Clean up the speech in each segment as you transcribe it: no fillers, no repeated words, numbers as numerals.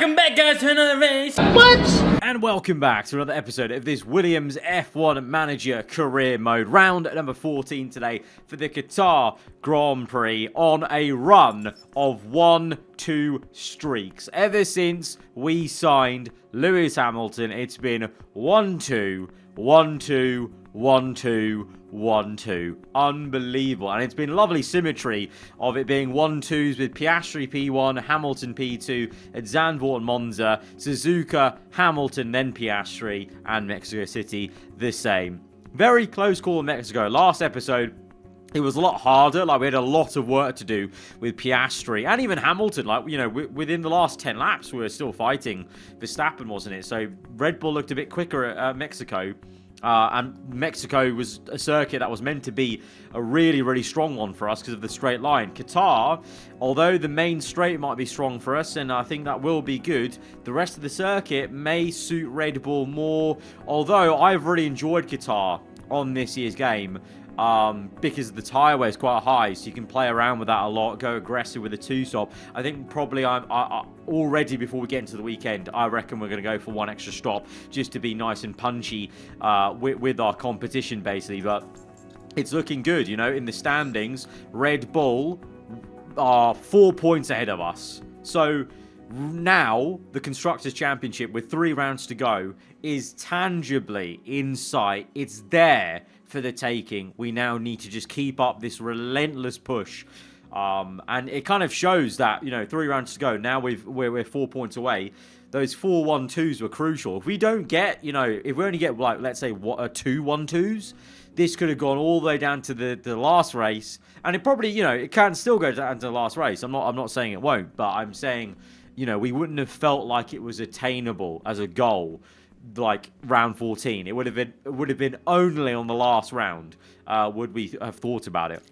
Welcome back, guys, to another race. What? And welcome back to another episode of this Williams F1 Manager Career Mode. Round number 14 today for the Qatar Grand Prix on a run of 1-2 streaks. Ever since we signed Lewis Hamilton, it's been 1-2, 1-2, 1-2, 1-2. Unbelievable. And it's been lovely symmetry of it being 1-2s with Piastri P1, Hamilton P2, at Zandvoort and Monza, Suzuka, Hamilton, then Piastri, and Mexico City the same. Very close call in Mexico. Last episode, it was a lot harder. Like, we had a lot of work to do with Piastri and even Hamilton. Like, you know, within the last 10 laps, we were still fighting Verstappen, wasn't it? So Red Bull looked a bit quicker at Mexico. And Mexico was a circuit that was meant to be a really, really strong one for us because of the straight line. Qatar, although the main straight might be strong for us, and I think that will be good, the rest of the circuit may suit Red Bull more. Although I've really enjoyed Qatar on this year's game. Because the tyre wear is quite high, so you can play around with that a lot, go aggressive with a two-stop. I think probably I already, before we get into the weekend, I reckon we're going to go for one extra stop just to be nice and punchy with our competition, basically. But it's looking good, you know, in the standings. Red Bull are 4 points ahead of us. So now the Constructors' Championship, with 3 rounds to go, is tangibly in sight. It's there for the taking. We now need to just keep up this relentless push. And it kind of shows that, you know, 3 rounds to go. Now we're 4 points away. Those 4 1-2s were crucial. If we don't get, you know, if we only get, like, let's say, 2 1-2s, this could have gone all the way down to the last race. And it probably, you know, it can still go down to the last race. I'm not saying it won't, but I'm saying, you know, we wouldn't have felt like it was attainable as a goal, like round 14. It would have been only on the last round would we have thought about it.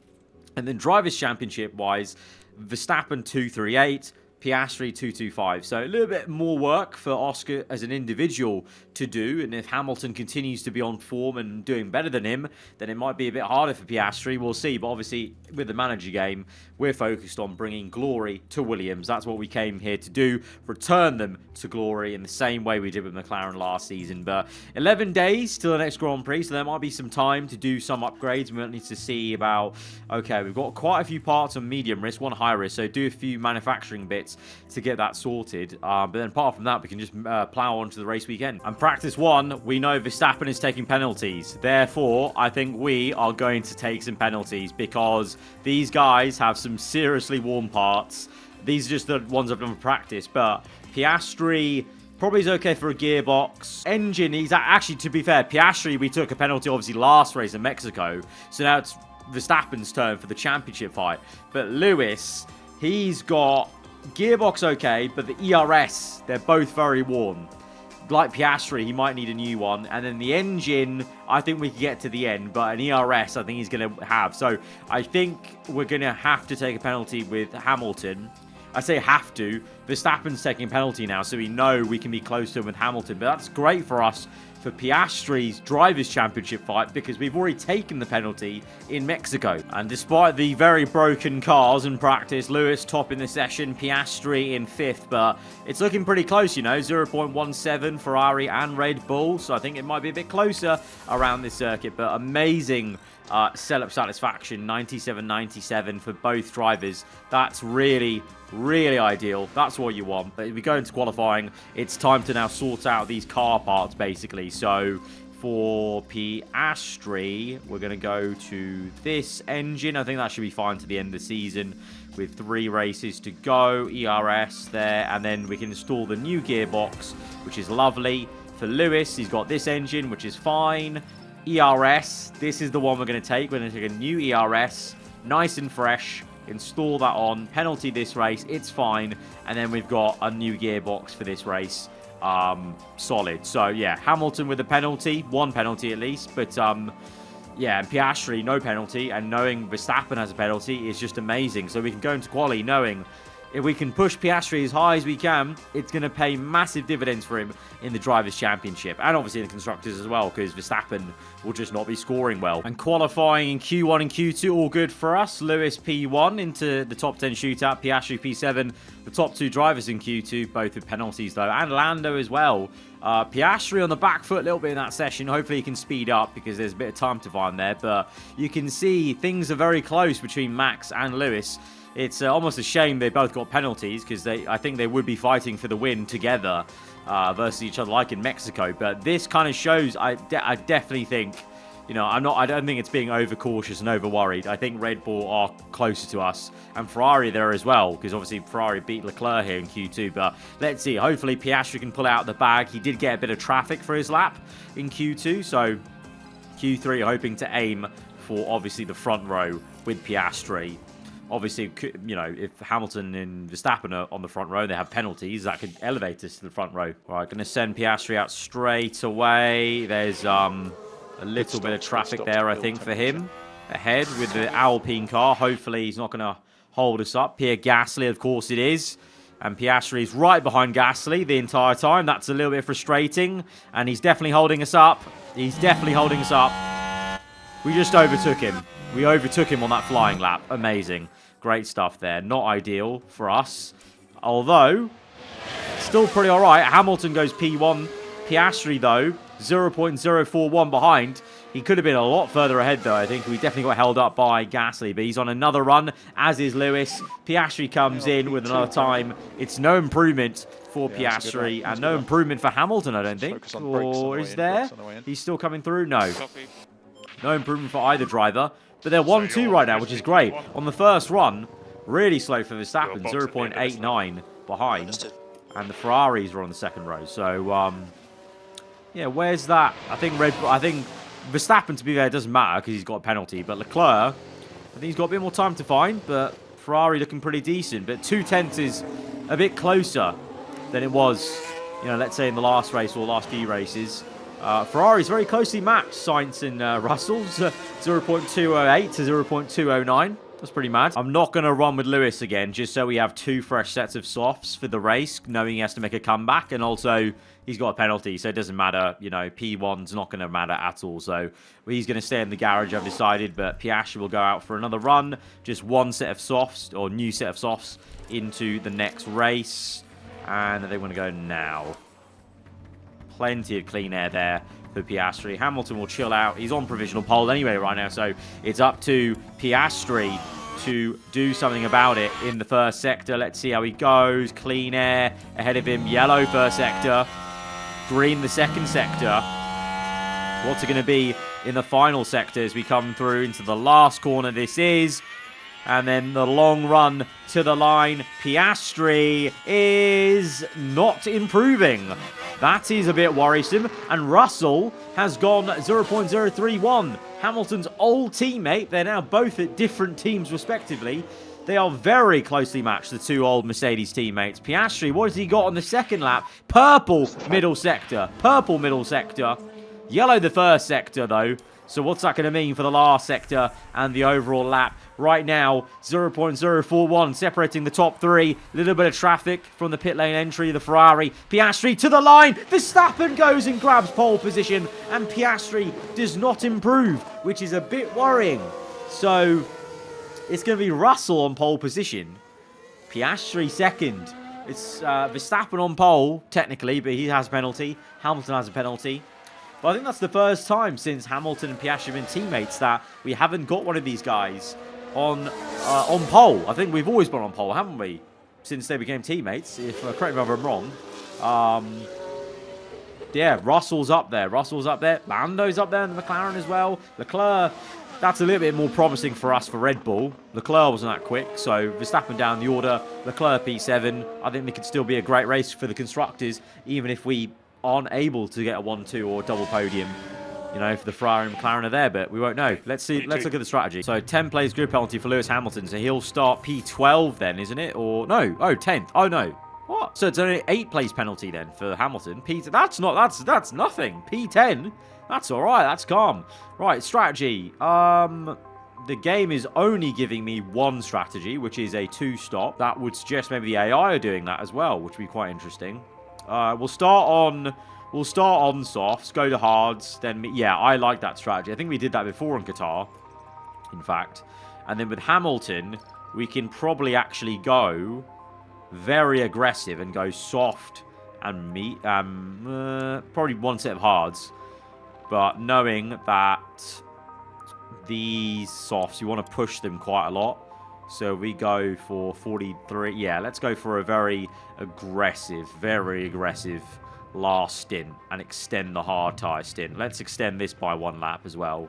And then Drivers' Championship wise, Verstappen 238, Piastri 225. So a little bit more work for Oscar as an individual to do. And if Hamilton continues to be on form and doing better than him, then it might be a bit harder for Piastri. We'll see. But obviously, with the manager game, we're focused on bringing glory to Williams. That's what we came here to do. Return them to glory in the same way we did with McLaren last season. But 11 days till the next Grand Prix, so there might be some time to do some upgrades. We might need to see about, okay, we've got quite a few parts on medium risk, one high risk, so do a few manufacturing bits to get that sorted. But then apart from that, we can just plow on to the race weekend. And practice 1, we know Verstappen is taking penalties. Therefore, I think we are going to take some penalties because these guys have some seriously warm parts. These are just the ones I've done for practice. But Piastri probably is okay for a gearbox. Engine, he's actually, to be fair, Piastri, we took a penalty obviously last race in Mexico. So now it's Verstappen's turn for the championship fight. But Lewis, he's got gearbox okay, but the ERS, they're both very worn. Like Piastri, he might need a new one. And then the engine, I think we can get to the end, but an ERS, I think he's going to have. So I think we're going to have to take a penalty with Hamilton. I say have to. Verstappen's taking a penalty now, so we know we can be close to him with Hamilton. But that's great for us for Piastri's Drivers' Championship fight because we've already taken the penalty in Mexico. And despite the very broken cars in practice, Lewis top in the session, Piastri in 5th, but it's looking pretty close, you know, 0.17 Ferrari and Red Bull, so I think it might be a bit closer around this circuit, but amazing setup satisfaction, 97.97 for both drivers. That's really, really ideal. That's what you want. But if we go into qualifying, it's time to now sort out these car parts, basically. So for Piastri, we're going to go to this engine. I think that should be fine to the end of the season with 3 races to go. ERS there, and then we can install the new gearbox, which is lovely. For Lewis, he's got this engine, which is fine. ERS, this is the one we're going to take. We're going to take a new ERS, nice and fresh, install that on, penalty this race, it's fine, and then we've got a new gearbox for this race, solid. So yeah, Hamilton with a penalty, 1 penalty at least, but yeah, and Piastri, no penalty, and knowing Verstappen has a penalty is just amazing. So we can go into quali knowing if we can push Piastri as high as we can, it's going to pay massive dividends for him in the Drivers' Championship. And obviously in the Constructors as well, because Verstappen will just not be scoring well. And qualifying in Q1 and Q2, all good for us. Lewis P1 into the top 10 shootout. Piastri P7, the top 2 drivers in Q2, both with penalties though. And Lando as well. Piastri on the back foot a little bit in that session. Hopefully he can speed up because there's a bit of time to find there. But you can see things are very close between Max and Lewis. It's almost a shame they both got penalties because I think they would be fighting for the win together versus each other like in Mexico. But this kind of shows, I definitely think, you know, I don't think it's being overcautious and over worried. I think Red Bull are closer to us and Ferrari there as well because obviously Ferrari beat Leclerc here in Q2. But let's see, hopefully Piastri can pull out the bag. He did get a bit of traffic for his lap in Q2, so Q3 hoping to aim for obviously the front row with Piastri. Obviously, you know, if Hamilton and Verstappen are on the front row, they have penalties, that could elevate us to the front row. All right, going to send Piastri out straight away. There's a little bit of traffic there, I think, for him. Ahead with the Alpine car. Hopefully, he's not going to hold us up. Pierre Gasly, of course it is. And Piastri is right behind Gasly the entire time. That's a little bit frustrating. And he's definitely holding us up. He's definitely holding us up. We just overtook him. We overtook him on that flying lap. Amazing. Great stuff there. Not ideal for us. Although, still pretty alright. Hamilton goes P1. Piastri, though, 0.041 behind. He could have been a lot further ahead, though. I think we definitely got held up by Gasly. But he's on another run, as is Lewis. Piastri comes in with another time. It's no improvement for Piastri. And no improvement for Hamilton, I don't think. Or is there? He's still coming through? No. No improvement for either driver. But they're 1-2 right now, which is great. On the first run, really slow for Verstappen, 0.89 behind. And the Ferraris are on the second row. So, yeah, where's that? I think Verstappen, to be fair, doesn't matter because he's got a penalty. But Leclerc, I think he's got a bit more time to find. But Ferrari looking pretty decent. But 2/10 is a bit closer than it was, you know, let's say in the last race or last few races. Ferrari's very closely matched, Sainz and Russell's 0.208 to 0.209. That's pretty mad. I'm not going to run with Lewis again, just so we have 2 fresh sets of softs for the race, knowing he has to make a comeback. And also, he's got a penalty, so it doesn't matter. You know, P1's not going to matter at all. So he's going to stay in the garage, I've decided. But Piastri will go out for another run. Just 1 set of softs, or new set of softs, into the next race. And they want to go now. Plenty of clean air there for Piastri. Hamilton will chill out. He's on provisional pole anyway right now, so it's up to Piastri to do something about it in the first sector. Let's see how he goes. Clean air ahead of him. Yellow first sector. Green the second sector. What's it going to be in the final sector as we come through into the last corner this is? And then the long run to the line. Piastri is not improving. That is a bit worrisome. And Russell has gone 0.031. Hamilton's old teammate. They're now both at different teams respectively. They are very closely matched, the 2 old Mercedes teammates. Piastri, what has he got on the second lap? Purple middle sector. Purple middle sector. Yellow the first sector, though. So what's that going to mean for the last sector and the overall lap? Right now, 0.041 separating the top 3. A little bit of traffic from the pit lane entry. The Ferrari. Piastri to the line. Verstappen goes and grabs pole position. And Piastri does not improve, which is a bit worrying. So it's going to be Russell on pole position. Piastri second. It's Verstappen on pole, technically, but he has a penalty. Hamilton has a penalty. But I think that's the first time since Hamilton and Piastri have been teammates that we haven't got one of these guys on pole. I think we've always been on pole, haven't we? Since they became teammates, if correct me if I'm wrong. Yeah, Russell's up there. Lando's up there in the McLaren as well. Leclerc, that's a little bit more promising for us for Red Bull. Leclerc wasn't that quick, so Verstappen down the order. Leclerc P7. I think it could still be a great race for the constructors, even if we aren't able to get a 1-2 or double podium, you know, if the Ferrari and McLaren are there, but we won't know. Let's see. Let's look at the strategy. So 10 plays grid penalty for Lewis Hamilton, so he'll start P12 then, isn't it? Or no? Oh, 10th. Oh no. What? So it's only 8 plays penalty then for Hamilton. That's nothing. P10. That's all right. That's calm. Right, strategy. the game is only giving me one strategy, which is a 2-stop. That would suggest maybe the AI are doing that as well, which would be quite interesting. We'll start on softs, go to hards, then... Yeah, I like that strategy. I think we did that before in Qatar, in fact. And then with Hamilton, we can probably actually go very aggressive and go soft and meat. Probably one set of hards. But knowing that these softs, you want to push them quite a lot. So we go for 43. Yeah, let's go for a very aggressive last stint and extend the hard tyre stint. Let's extend this by 1 lap as well.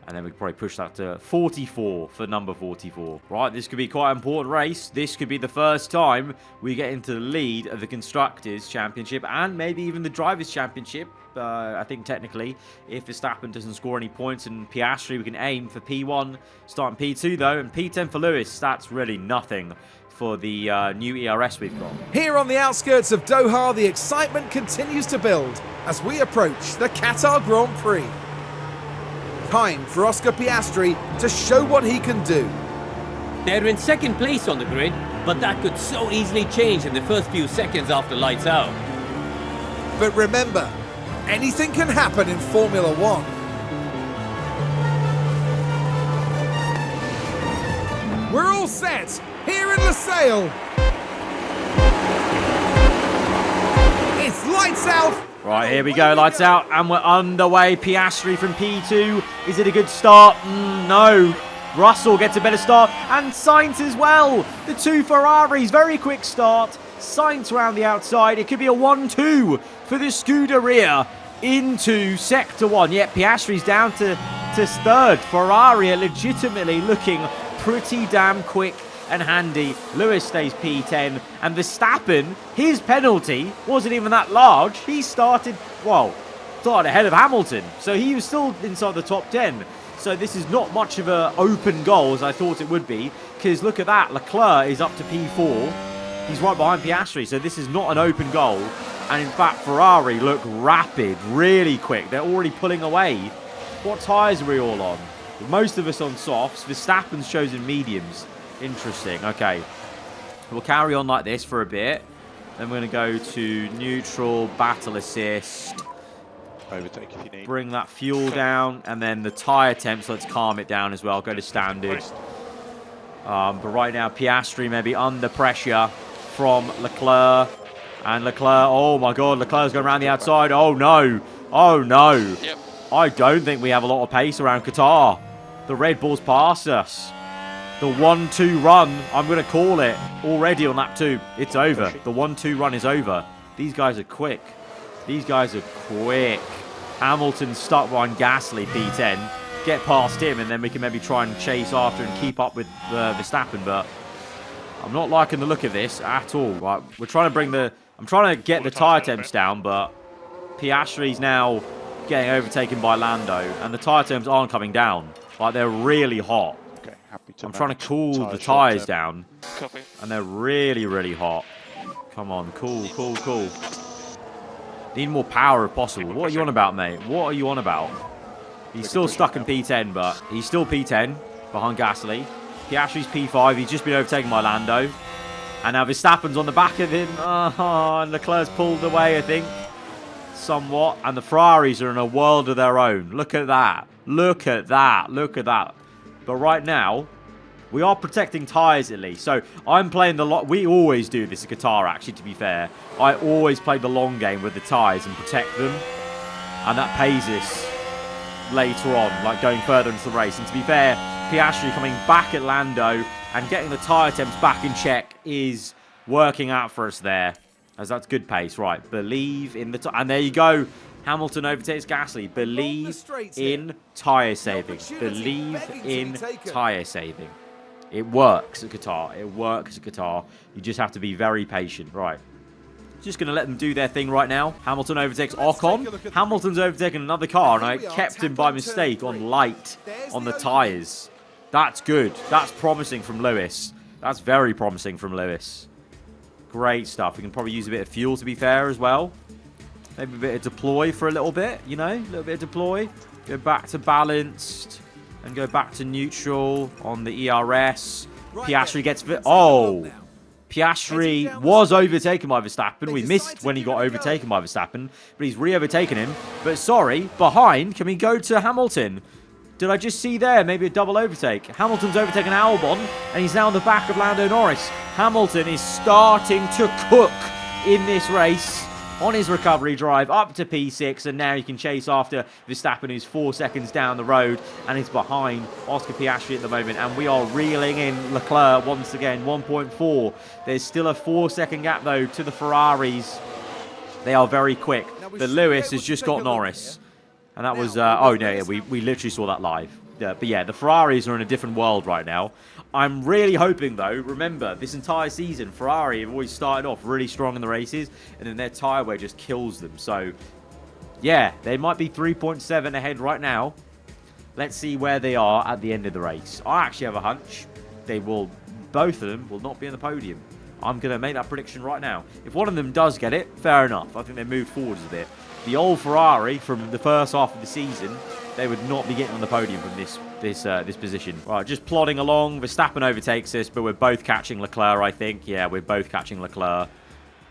And then we could probably push that to 44 for number 44. Right, this could be quite an important race. This could be the first time we get into the lead of the Constructors' Championship and maybe even the Drivers' Championship. I think technically, if Verstappen doesn't score any points and Piastri, we can aim for P1, starting P2 though, and P10 for Lewis. That's really nothing for the new ERS we've got. Here on the outskirts of Doha, the excitement continues to build as we approach the Qatar Grand Prix. Time for Oscar Piastri to show what he can do. They're in second place on the grid, but that could so easily change in the first few seconds after lights out. But remember, anything can happen in Formula One. We're all set here in Losail. It's lights out. Right, here we go, lights out, and we're underway. Piastri from P2. Is it a good start? No. Russell gets a better start, and Sainz as well. The 2 Ferraris, very quick start. Sainz around the outside. It could be a 1-2 for the Scuderia into Sector 1. Yet Piastri's down to third. Ferrari are legitimately looking pretty damn quick and handy. Lewis stays P10, and Verstappen, his penalty wasn't even that large. He started ahead of Hamilton, so he was still inside the top 10. So this is not much of an open goal as I thought it would be, because look at that, Leclerc is up to P4. He's right behind Piastri, so this is not an open goal. And in fact, Ferrari look rapid, really quick. They're already pulling away. What tyres are we all on? Most of us on softs. Verstappen's chosen mediums. Interesting. Okay. We'll carry on like this for a bit. Then we're going to go to neutral, battle assist. Overtake if you need. Bring that fuel down. And then the tyre temps, let's calm it down as well. Go to standard. But right now, Piastri may be under pressure from Leclerc. And Leclerc, oh my God, Leclerc's going around the outside. Oh no. Oh no. Yep. I don't think we have a lot of pace around Qatar. The Red Bull's past us. The 1-2 run, I'm going to call it already on lap 2. It's over. The 1-2 run is over. These guys are quick. These guys are quick. Hamilton stuck behind Gasly, P10. Get past him, and then we can maybe try and chase after and keep up with Verstappen. But I'm not liking the look of this at all. Right, we're trying to bring the... I'm trying to get the tyre temps down, but Piastri's now getting overtaken by Lando, and the tyre temps aren't coming down. Like, they're really hot. Okay, happy to. I'm trying to cool the tyres down, Copy. and they're really, really hot. Come on, cool. Need more power if possible. What are you on about, mate? What are you on about? He's still stuck in P10, but he's still P10 behind Gasly. Piastri's P5. He's just been overtaken by Lando. And now Verstappen's on the back of him. And Leclerc's pulled away, I think, somewhat. And the Ferraris are in a world of their own. Look at that. Look at that. Look at that. But right now, we are protecting tyres at least. So I'm playing the lot. We always do this at Qatar, actually, to be fair. I always play the long game with the tyres and protect them. And that pays us later on, like going further into the race. And to be fair, Piastri coming back at Lando and getting the tyre temps back in check is working out for us there, as that's good pace. Right, believe in the... And there you go. Hamilton overtakes Gasly. Believe in tyre saving. Believe in tyre saving. It works at Qatar. It works at Qatar. You just have to be very patient. Right. Just going to let them do their thing right now. Hamilton overtakes Ocon. Hamilton's overtaken another car, and I kept him by mistake on light on the tyres. That's good. That's promising from Lewis. That's very promising from Lewis. Great stuff. We can probably use a bit of fuel, to be fair, as well. Maybe a bit of deploy for a little bit, you know? A little bit of deploy. Go back to balanced. and go back to neutral on the ERS. Piastri gets... Oh! Piastri was overtaken by Verstappen. We missed when he got overtaken by Verstappen, but he's re-overtaken him. But sorry, behind, can we go to Hamilton? Did I just see there maybe a double overtake? Hamilton's overtaken Albon, and he's now on the back of Lando Norris. Hamilton is starting to cook in this race on his recovery drive up to P6, and now he can chase after Verstappen, who's 4 seconds down the road and is behind Oscar Piastri at the moment. And we are reeling in Leclerc once again, 1.4. There's still a 4-second gap, though, to the Ferraris. They are very quick. But Lewis has just got Norris. And that was... oh, no, yeah, we literally saw that live. But yeah, the Ferraris are in a different world right now. I'm really hoping, though, remember, this entire season, Ferrari have always started off really strong in the races, and then their tyre wear just kills them. So, yeah, they might be 3.7 ahead right now. Let's see where they are at the end of the race. I actually have a hunch both of them will not be on the podium. I'm going to make that prediction right now. If one of them does get it, fair enough. I think they moved forwards a bit. The old Ferrari from the first half of the season, they would not be getting on the podium from this position. Right, just plodding along. Verstappen overtakes us, but we're both catching Leclerc, I think. Yeah, we're both catching Leclerc.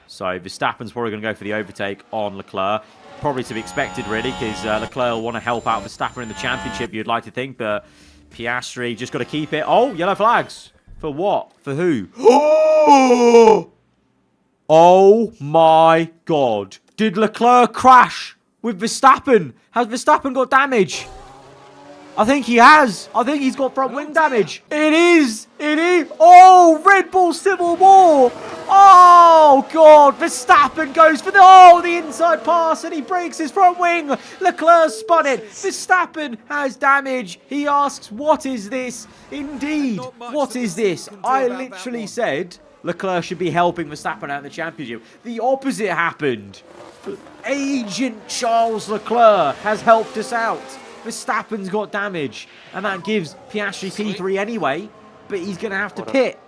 So Verstappen's probably going to go for the overtake on Leclerc. Probably to be expected, really, because Leclerc will want to help out Verstappen in the championship, you'd like to think. But Piastri just got to keep it. Oh, yellow flags. For what? For who? Oh, my God. Did Leclerc crash with Verstappen? Has Verstappen got damage? I think he has. I think he's got front wing damage. It is. It is. Oh, Red Bull Civil War. Oh, God. Verstappen goes for the inside pass, and he breaks his front wing. Leclerc spun it. Verstappen has damage. He asks, what is this? Indeed, what is this? I literally said Leclerc should be helping Verstappen out in the championship. The opposite happened. Agent Charles Leclerc has helped us out. Verstappen's got damage, and that gives Piastri P3 anyway, but he's going to have to pit.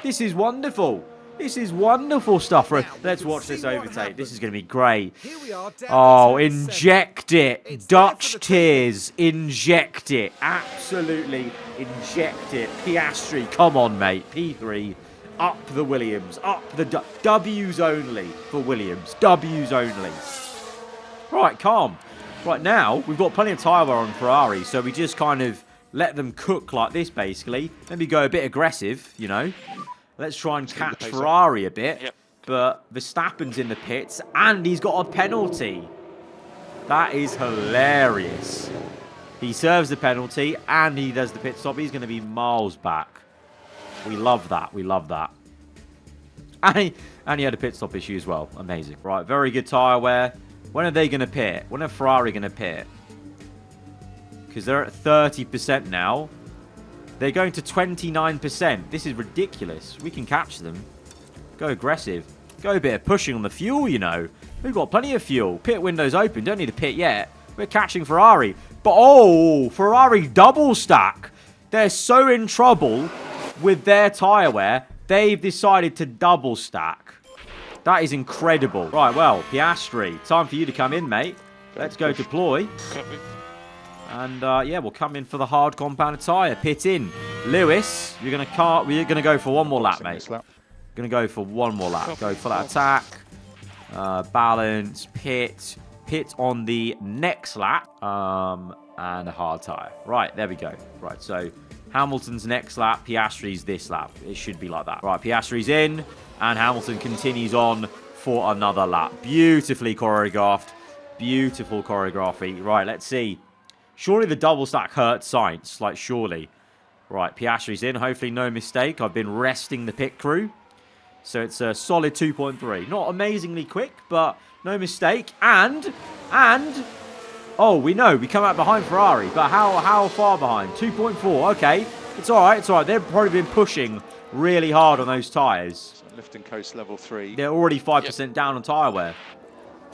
This is wonderful. This is wonderful stuff. Let's watch this overtake. This is going to be great. Oh, inject it. Dutch tears. Inject it. Absolutely inject it. Piastri, come on, mate. P3. Up the Williams. Up the W's only for Williams. W's only. Right, calm. Right, now, we've got plenty of tyre wear on Ferrari, so we just kind of let them cook like this, basically. Maybe go a bit aggressive, you know. Let's try and catch Ferrari a bit. Yep. But Verstappen's in the pits, and he's got a penalty. That is hilarious. He serves the penalty, and he does the pit stop. He's going to be miles back. We love that. We love that. And he had a pit stop issue as well. Amazing. Right, very good tyre wear. When are they going to pit? When are Ferrari going to pit? Because they're at 30% now. They're going to 29%. This is ridiculous. We can catch them. Go aggressive. Go a bit of pushing on the fuel, you know. We've got plenty of fuel. Pit window's open. Don't need to pit yet. We're catching Ferrari. But, oh, Ferrari double stack. They're so in trouble with their tyre wear. They've decided to double stack. That is incredible. Right, well, Piastri, time for you to come in, mate. Let's go deploy. And, yeah, we'll come in for the hard compounded tyre. Pit in. Lewis, you're going to go for one more lap, mate. Going to go for one more lap. Go for that attack. Balance. Pit. Pit on the next lap. And a hard tyre. Right, there we go. Right, so Hamilton's next lap. Piastri's this lap. It should be like that. Right, Piastri's in. And Hamilton continues on for another lap. Beautifully choreographed. Beautiful choreography. Right, let's see. Surely the double stack hurts Sainz. Like, surely. Right, Piastri's in. Hopefully no mistake. I've been resting the pit crew. So it's a solid 2.3. Not amazingly quick, but no mistake. And... Oh, we know. We come out behind Ferrari. But how far behind? 2.4. Okay. It's all right. It's all right. They've probably been pushing really hard on those tyres. Lift and coast level 3. They're already 5% down on tyre wear.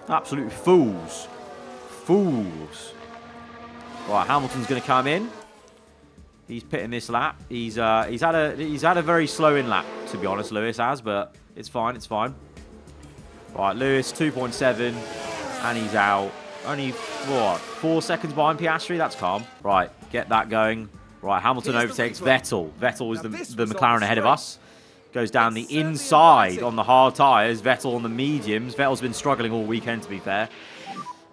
Absolute fools. Fools. Right, Hamilton's going to come in. He's pitting this lap. He's had a very slow in lap, to be honest, Lewis has, but it's fine, it's fine. Right, Lewis 2.7 and he's out. Only, what, 4 seconds behind Piastri? That's calm. Right, get that going. Right, Hamilton overtakes Vettel. Vettel is the McLaren ahead of us. Goes down the inside on the hard tyres. Vettel on the mediums. Vettel's been struggling all weekend, to be fair.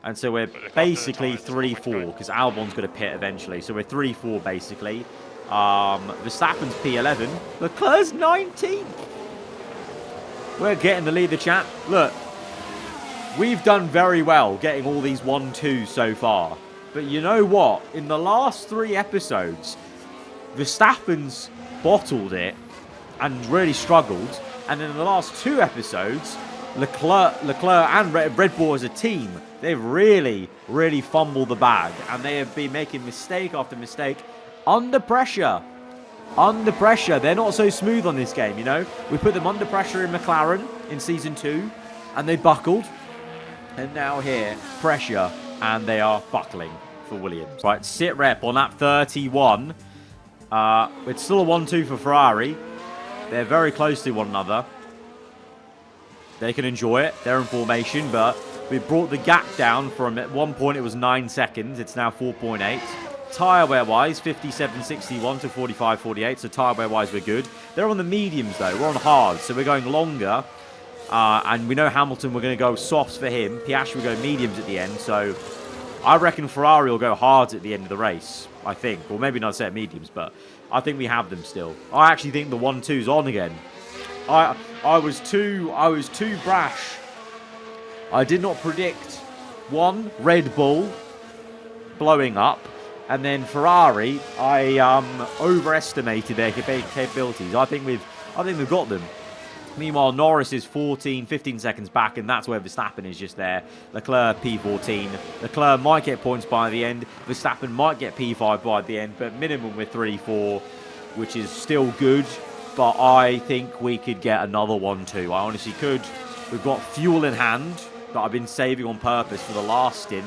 And so we're basically 3-4, because Albon's going to pit eventually. So we're 3-4, basically. Verstappen's P11. Leclerc's 19th. We're getting the lead of the chat. Look, we've done very well getting all these 1-2s so far. But you know what? In the last 3 episodes, Verstappen's bottled it and really struggled. And in the last 2 episodes, Leclerc and Red Bull as a team, they've really, really fumbled the bag. And they have been making mistake after mistake under pressure. Under pressure. They're not so smooth on this game, you know. We put them under pressure in McLaren in Season 2, and they buckled. And now here, pressure, and they are buckling for Williams. Right, sit rep on lap 31. It's still a 1-2 for Ferrari. They're very close to one another. They can enjoy it. They're in formation, but we brought the gap down from, at one point it was 9 seconds. It's now 4.8. Tyre wear wise, 57.61 to 45.48. So tyre wear wise, we're good. They're on the mediums though. We're on hard, so we're going longer. And we know Hamilton, we're going to go softs for him. Piastri will go mediums at the end. So I reckon Ferrari will go hards at the end of the race, I think. Or maybe not set mediums, but I think we have them still. I actually think the 1-2's on again. I was too brash. I did not predict, one, Red Bull blowing up. And then Ferrari, I overestimated their capabilities. I think we've got them. Meanwhile, Norris is 15 seconds back, and that's where Verstappen is just there. Leclerc P14. Leclerc might get points by the end. Verstappen might get P5 by the end, but minimum we're 3-4, which is still good. But I think we could get another 1-2. I honestly could. We've got fuel in hand that I've been saving on purpose for the last stint.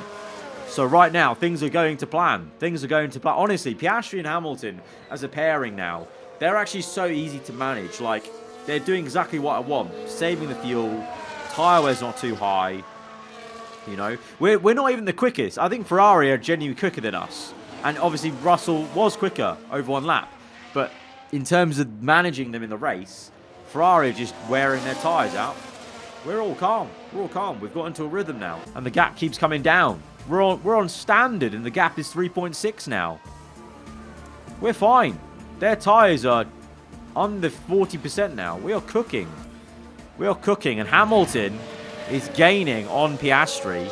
So right now, things are going to plan. Things are going to plan. Honestly, Piastri and Hamilton as a pairing now, they're actually so easy to manage. Like, they're doing exactly what I want. Saving the fuel. Tyre wear's not too high. You know, we're not even the quickest. I think Ferrari are genuinely quicker than us. And obviously, Russell was quicker over 1 lap. But in terms of managing them in the race, Ferrari are just wearing their tyres out. We're all calm. We're all calm. We've got into a rhythm now. And the gap keeps coming down. We're on standard, and the gap is 3.6 now. We're fine. Their tyres are under 40% now. We are cooking. We are cooking, and Hamilton is gaining on Piastri.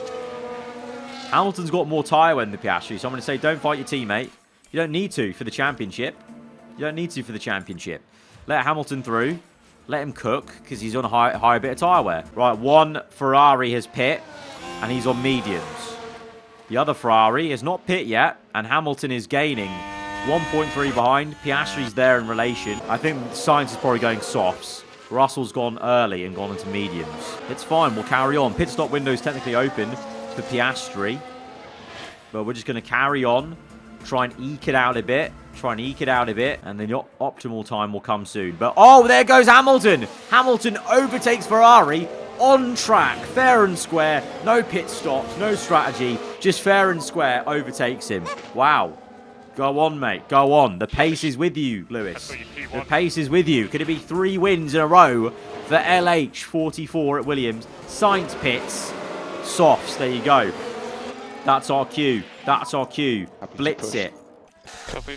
Hamilton's got more tyre wear than Piastri, so I'm going to say don't fight your teammate. You don't need to for the championship. You don't need to for the championship. Let Hamilton through. Let him cook, because he's on a higher bit of tyre wear. Right, one Ferrari has pit, and he's on mediums. The other Ferrari is not pit yet, and Hamilton is gaining 1.3 behind. Piastri's there in relation. I think Sainz is probably going softs. Russell's gone early and gone into mediums. It's fine. We'll carry on. Pit stop window is technically open for Piastri, but we're just going to carry on. Try and eke it out a bit. And then your optimal time will come soon. But, oh, there goes Hamilton. Hamilton overtakes Ferrari on track. Fair and square. No pit stops. No strategy. Just fair and square overtakes him. Wow. Go on, mate. Go on. The pace is with you, Lewis. The pace is with you. Could it be 3 wins in a row for LH44 at Williams? Sainz pits. Softs. There you go. That's our cue. That's our cue. Blitz it.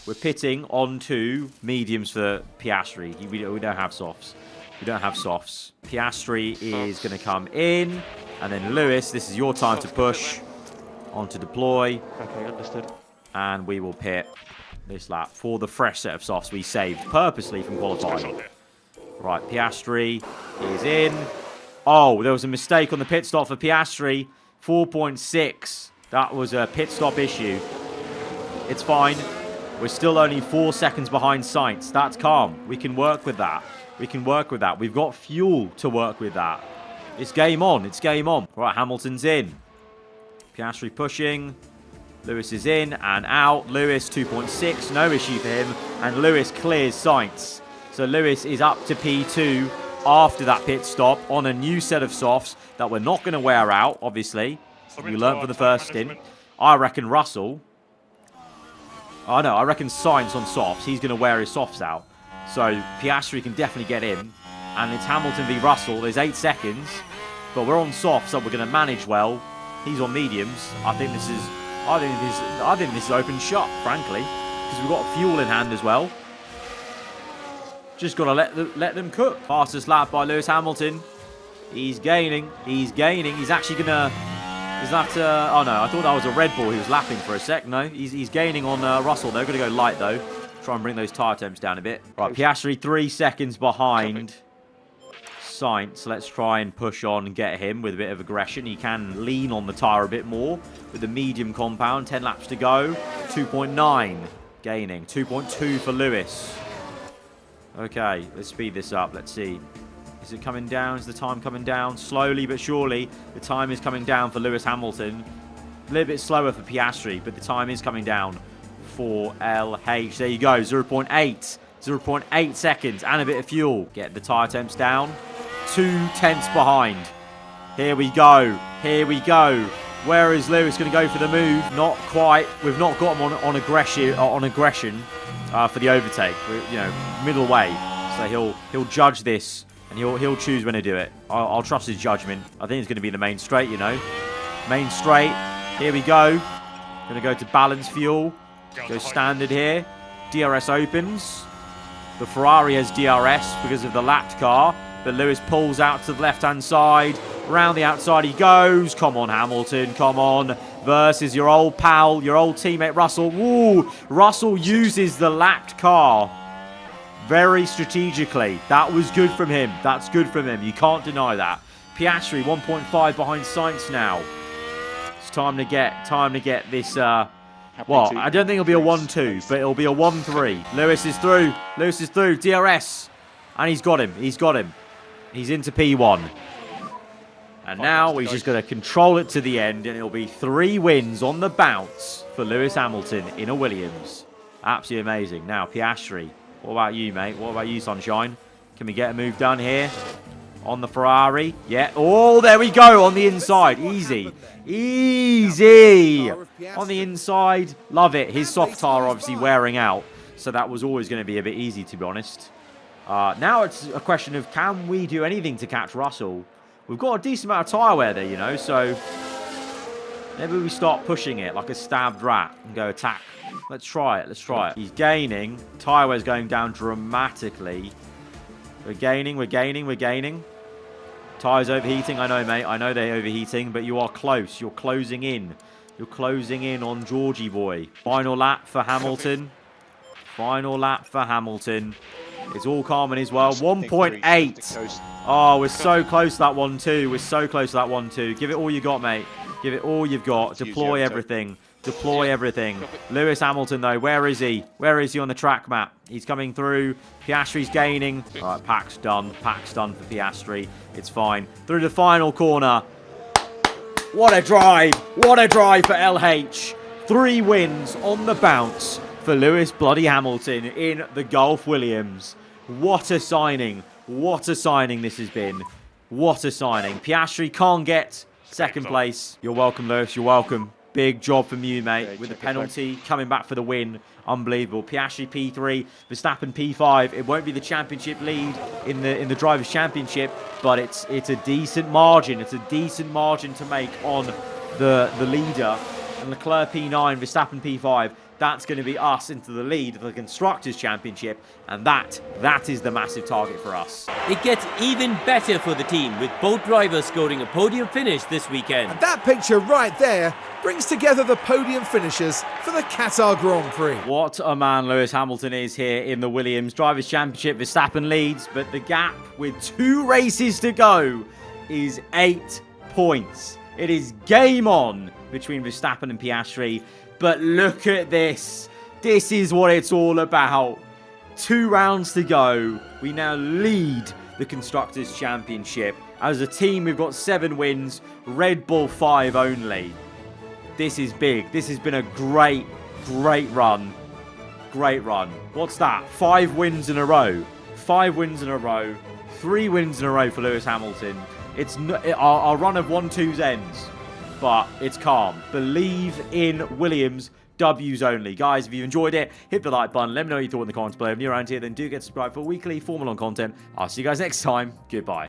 We're pitting onto mediums for Piastri. We don't have softs. We don't have softs. Piastri is going to come in. And then Lewis, this is your time to push. On to deploy. Okay, understood. And we will pit this lap for the fresh set of softs we saved purposely from qualifying. Right, Piastri is in. Oh, there was a mistake on the pit stop for Piastri. 4.6. That was a pit stop issue. It's fine. We're still only 4 seconds behind Sainz. That's calm. We can work with that. We can work with that. We've got fuel to work with that. It's game on. It's game on. Right, Hamilton's in. Piastri pushing. Lewis is in and out. Lewis 2.6. No issue for him. And Lewis clears Sainz. So Lewis is up to P2 after that pit stop on a new set of softs that we're not going to wear out, obviously. We learned from the first stint. I reckon Russell... Oh, no, I reckon Sainz on softs. He's going to wear his softs out. So Piastri can definitely get in. And it's Hamilton v Russell. There's 8 seconds. But we're on softs, so we're going to manage well. He's on mediums. I think this is open shut, frankly. Because we've got fuel in hand as well. Just got to let them cook. Fastest lap by Lewis Hamilton. He's gaining. He's gaining. He's actually going to... Is that... oh, no. I thought that was a Red Bull he was lapping for a sec. No, he's gaining on Russell. They're going to go light, though. Try and bring those tyre temps down a bit. Right, Piastri 3 seconds behind Sainz. Let's try and push on and get him with a bit of aggression. He can lean on the tyre a bit more with the medium compound. 10 laps to go. 2.9 gaining. 2.2 for Lewis. Okay, let's speed this up. Let's see. Is it coming down? Is the time coming down? Slowly but surely, the time is coming down for Lewis Hamilton. A little bit slower for Piastri, but the time is coming down for LH. There you go, 0.8. 0.8 seconds and a bit of fuel. Get the tyre temps down. 2 tenths behind. Here we go. Here we go. Where is Lewis going to go for the move? Not quite. We've not got him on aggression for the overtake. We're, middle way. So he'll judge this and he'll choose when to do it. I'll trust his judgment. I think it's going to be the main straight. Main straight. Here we go. Going to go to balance fuel. Go standard here. DRS opens. The Ferrari has DRS because of the lapped car. But Lewis pulls out to the left-hand side. Round the outside he goes. Come on, Hamilton. Come on. Versus your old pal, your old teammate, Russell. Woo! Russell uses the lapped car very strategically. That was good from him. That's good from him. You can't deny that. Piastri 1.5 behind Sainz now. It's time to get this... well, I don't think it'll be a 1-2, but it'll be a 1-3. Lewis is through. Lewis is through. DRS. And he's got him. He's got him. He's into P1. And now he's just going to control it to the end, and it'll be 3 wins on the bounce for Lewis Hamilton in a Williams. Absolutely amazing. Now, Piastri. What about you, mate? What about you, Sunshine? Can we get a move done here? On the Ferrari. Yeah. Oh, there we go. On the inside. Easy. Easy. On the inside. Love it. His soft tyre obviously wearing out. So that was always going to be a bit easy, to be honest. Now it's a question of, can we do anything to catch Russell? We've got a decent amount of tyre wear there, so maybe we start pushing it like a stabbed rat and go attack. Let's try it. Let's try it. He's gaining. Tyre wear's going down dramatically. We're gaining. We're gaining. We're gaining. Tyres overheating. I know, mate. I know they're overheating, but you are close. You're closing in. You're closing in on Georgie boy. Final lap for Hamilton. Final lap for Hamilton. It's all calm as well. 1.8. Oh, we're so close to that 1-2. We're so close to that 1-2. Give it all you got, mate. Give it all you've got. Deploy everything. Deploy everything. Lewis Hamilton, though, where is he? Where is he on the track map? He's coming through. Piastri's gaining. All right, pack's done. Pack's done for Piastri. It's fine. Through the final corner. What a drive. What a drive for LH. 3 wins on the bounce for Lewis bloody Hamilton in the Gulf Williams. What a signing. What a signing this has been. What a signing. Piastri can't get second place. You're welcome, Lewis. You're welcome. Big job from you, mate. With the penalty, coming back for the win. Unbelievable. Piastri P3, Verstappen P5. It won't be the championship lead in the Drivers' Championship, but it's a decent margin. It's a decent margin to make on the leader. And Leclerc P9, Verstappen P5. That's going to be us into the lead of the Constructors' Championship, and that is the massive target for us. It gets even better for the team, with both drivers scoring a podium finish this weekend. And that picture right there brings together the podium finishers for the Qatar Grand Prix. What a man Lewis Hamilton is here in the Williams Drivers' Championship. Verstappen leads, but the gap with 2 races to go is 8 points. It is game on between Verstappen and Piastri. But look at this. This is what it's all about. 2 rounds to go. We now lead the Constructors' Championship. As a team, we've got 7 wins. Red Bull 5 only. This is big. This has been a great run. Great run. What's that? 5 wins in a row. 5 wins in a row. 3 wins in a row for Lewis Hamilton. It's our run of 1-2s ends. but it's calm. Believe in Williams. W's only. Guys, if you enjoyed it, hit the like button. Let me know what you thought in the comments below. If you're around here, then do get subscribed for weekly Formula 1 content. I'll see you guys next time. Goodbye.